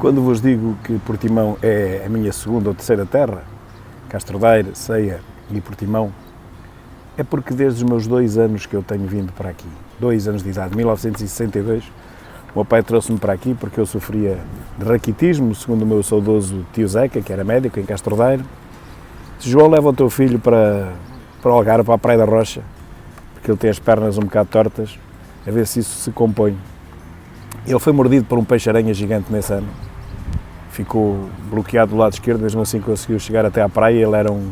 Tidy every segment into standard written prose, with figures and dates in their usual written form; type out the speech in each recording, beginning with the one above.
Quando vos digo que Portimão é a minha segunda ou terceira terra, Castrodaire, Ceia e Portimão, é porque desde os meus 2 anos que eu tenho vindo para aqui, 2 anos de idade, 1962, o meu pai trouxe-me para aqui porque eu sofria de raquitismo, segundo o meu saudoso tio Zeca, que era médico em Castrodaire. Disse: João, leva o teu filho para o Algarve, para a Praia da Rocha, porque ele tem as pernas um bocado tortas, a ver se isso se compõe. Ele foi mordido por um peixe-aranha gigante nesse ano, ficou bloqueado do lado esquerdo, mesmo assim conseguiu chegar até à praia. Ele era um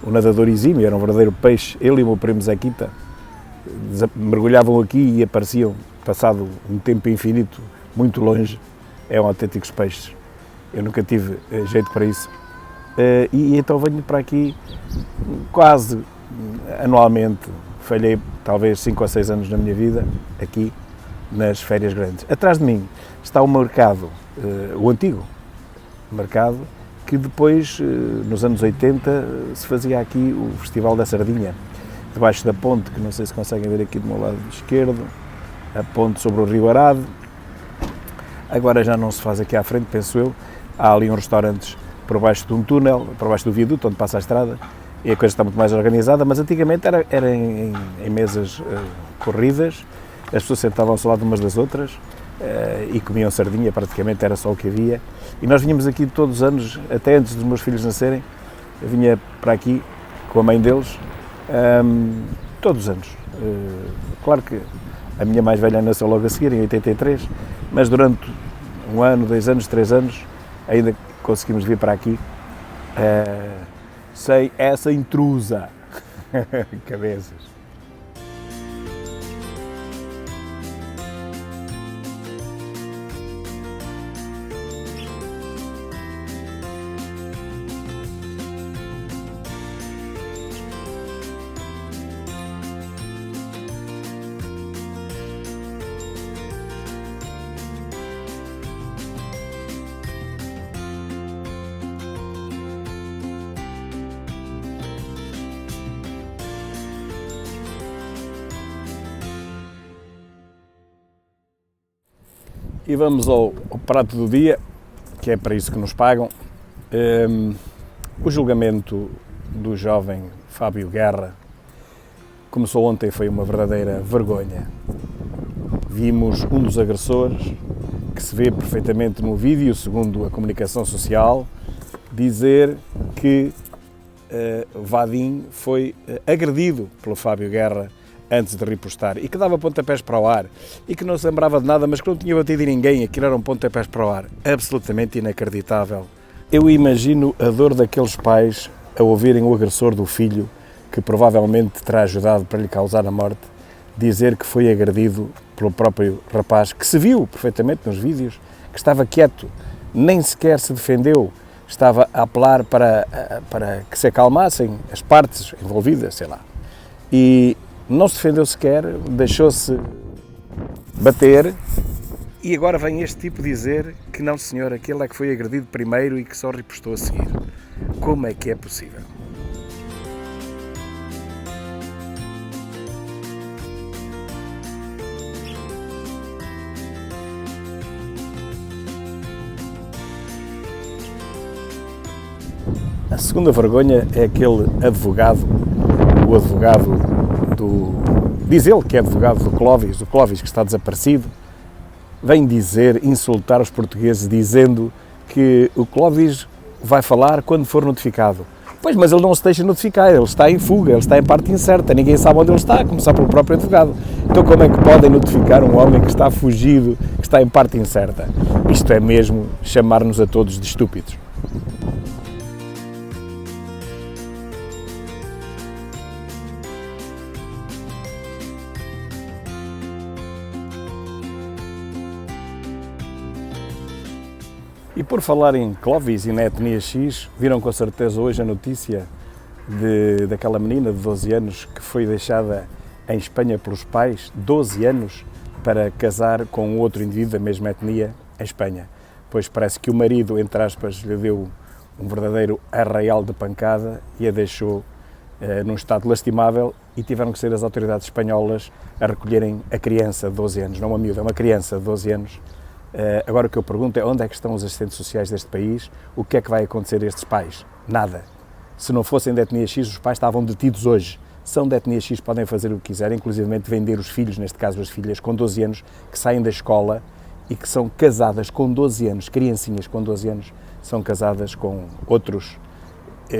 nadador exímio, era um verdadeiro peixe. Ele e o meu primo Zequita mergulhavam aqui e apareciam, passado um tempo infinito, muito longe. Eram autênticos peixes. Eu nunca tive jeito para isso. E então venho para aqui quase anualmente. Falhei talvez 5 ou 6 anos na minha vida, aqui nas férias grandes. Atrás de mim está o mercado, o antigo mercado, que depois, nos anos 80, se fazia aqui o Festival da Sardinha, debaixo da ponte, que não sei se conseguem ver aqui do meu lado esquerdo, a ponte sobre o Rio Arado. Agora já não se faz aqui à frente, penso eu. Há ali uns restaurantes por baixo de um túnel, por baixo do viaduto, onde passa a estrada, e a coisa está muito mais organizada, mas antigamente era em mesas corridas, as pessoas sentavam-se ao lado umas das outras e comiam sardinha, praticamente era só o que havia. E nós vinhamos aqui todos os anos, até antes dos meus filhos nascerem, eu vinha para aqui com a mãe deles, todos os anos. Claro que a minha mais velha nasceu logo a seguir, em 83, mas durante 1 ano, 2 anos, 3 anos, ainda conseguimos vir para aqui sem essa intrusa. Cabeças. E vamos ao prato do dia, que é para isso que nos pagam. O julgamento do jovem Fábio Guerra começou ontem, foi uma verdadeira vergonha. Vimos um dos agressores, que se vê perfeitamente no vídeo, segundo a comunicação social, dizer que Vadim foi agredido pelo Fábio Guerra antes de ripostar, e que dava pontapés para o ar, e que não se lembrava de nada, mas que não tinha batido em ninguém, aquilo eram pontapés para o ar. Absolutamente inacreditável. Eu imagino a dor daqueles pais a ouvirem o agressor do filho, que provavelmente terá ajudado para lhe causar a morte, dizer que foi agredido pelo próprio rapaz, que se viu perfeitamente nos vídeos, que estava quieto, nem sequer se defendeu, estava a apelar para que se acalmassem as partes envolvidas, sei lá. E não se defendeu sequer, deixou-se bater, e agora vem este tipo dizer que não, senhor, aquele é que foi agredido primeiro e que só ripostou a seguir. Como é que é possível? A segunda vergonha é aquele advogado, o advogado diz ele que é advogado do Clóvis que está desaparecido, vem dizer, insultar os portugueses, dizendo que o Clóvis vai falar quando for notificado. Pois, mas ele não se deixa notificar, ele está em fuga, ele está em parte incerta, ninguém sabe onde ele está, a começar pelo próprio advogado. Então como é que podem notificar um homem que está fugido, que está em parte incerta? Isto é mesmo chamar-nos a todos de estúpidos. E por falar em Clóvis e na etnia X, viram com certeza hoje a notícia daquela menina de 12 anos que foi deixada em Espanha pelos pais, 12 anos, para casar com outro indivíduo da mesma etnia em Espanha. Pois parece que o marido, entre aspas, lhe deu um verdadeiro arraial de pancada e a deixou num estado lastimável, e tiveram que ser as autoridades espanholas a recolherem a criança de 12 anos, não uma miúda, uma criança de 12 anos, Agora o que eu pergunto é onde é que estão os assistentes sociais deste país, o que é que vai acontecer a estes pais? Nada. Se não fossem de etnia X, os pais estavam detidos hoje. São de etnia X, podem fazer o que quiserem, inclusive vender os filhos, neste caso as filhas, com 12 anos, que saem da escola e que são casadas com 12 anos, criancinhas com 12 anos, são casadas com outros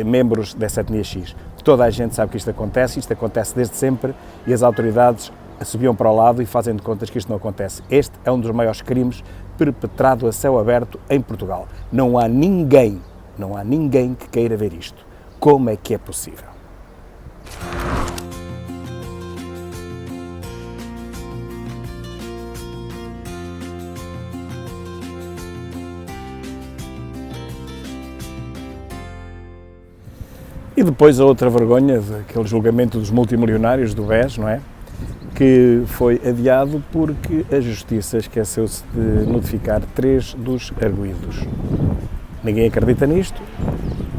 membros dessa etnia X. Toda a gente sabe que isto acontece desde sempre e as autoridades subiam para o lado e fazem de contas que isto não acontece. Este é um dos maiores crimes perpetrado a céu aberto em Portugal. Não há ninguém que queira ver isto. Como é que é possível? E depois a outra vergonha, aquele julgamento dos multimilionários do BES, não é? Que foi adiado porque a Justiça esqueceu-se de notificar 3 dos arguidos. Ninguém acredita nisto,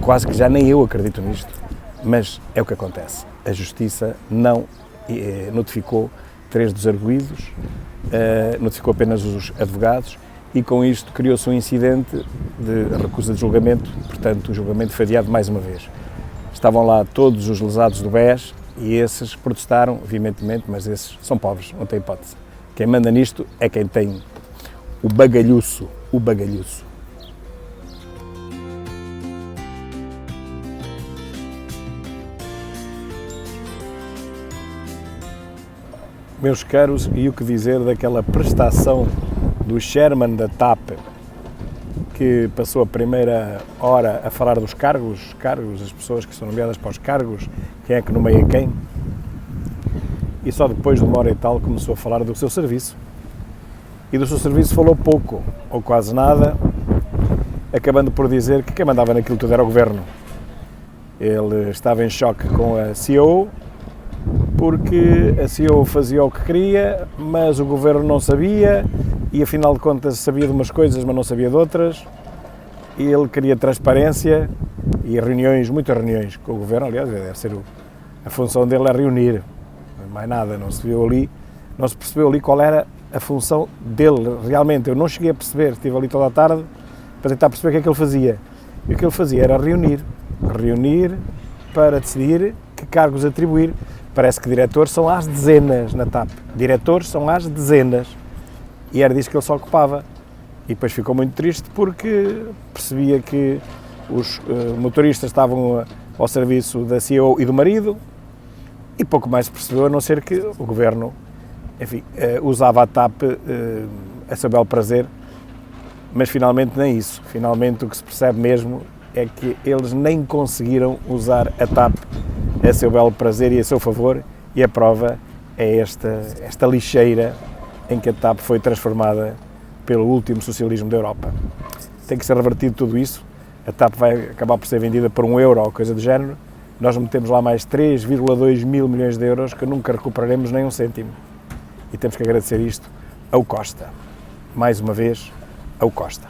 quase que já nem eu acredito nisto, mas é o que acontece. A Justiça não notificou 3 dos arguidos, notificou apenas os advogados e com isto criou-se um incidente de recusa de julgamento, portanto o julgamento foi adiado mais uma vez. Estavam lá todos os lesados do BES e esses protestaram veementemente, mas esses são pobres, não têm hipótese. Quem manda nisto é quem tem o bagalhuço. Meus caros, e o que dizer daquela prestação do chairman da TAP, que passou a primeira hora a falar dos cargos, as pessoas que são nomeadas para os cargos, quem é que nomeia quem, e só depois de uma hora e tal começou a falar do seu serviço. E do seu serviço falou pouco, ou quase nada, acabando por dizer que quem mandava naquilo tudo era o Governo. Ele estava em choque com a CEO, porque a CEO fazia o que queria, mas o Governo não sabia, e afinal de contas sabia de umas coisas, mas não sabia de outras, e ele queria transparência e reuniões, muitas reuniões com o Governo. Aliás, deve ser a função dele é reunir, mais nada, não se percebeu ali qual era a função dele realmente. Eu não cheguei a perceber, estive ali toda a tarde para tentar perceber o que é que ele fazia, e o que ele fazia era reunir para decidir que cargos atribuir. Parece que diretores são às dezenas na TAP, e era disso que ele se ocupava. E depois ficou muito triste porque percebia que os motoristas estavam ao serviço da CEO e do marido e pouco mais se percebeu, a não ser que o Governo, enfim, usava a TAP a seu belo prazer, mas finalmente nem isso. Finalmente o que se percebe mesmo é que eles nem conseguiram usar a TAP a seu belo prazer e a seu favor, e a prova é esta lixeira em que a TAP foi transformada pelo último socialismo da Europa. Tem que ser revertido tudo isso. A TAP vai acabar por ser vendida por €1 ou coisa do género. Nós metemos lá mais 3,2 mil milhões de euros que nunca recuperaremos nem um cêntimo. E temos que agradecer isto ao Costa. Mais uma vez, ao Costa.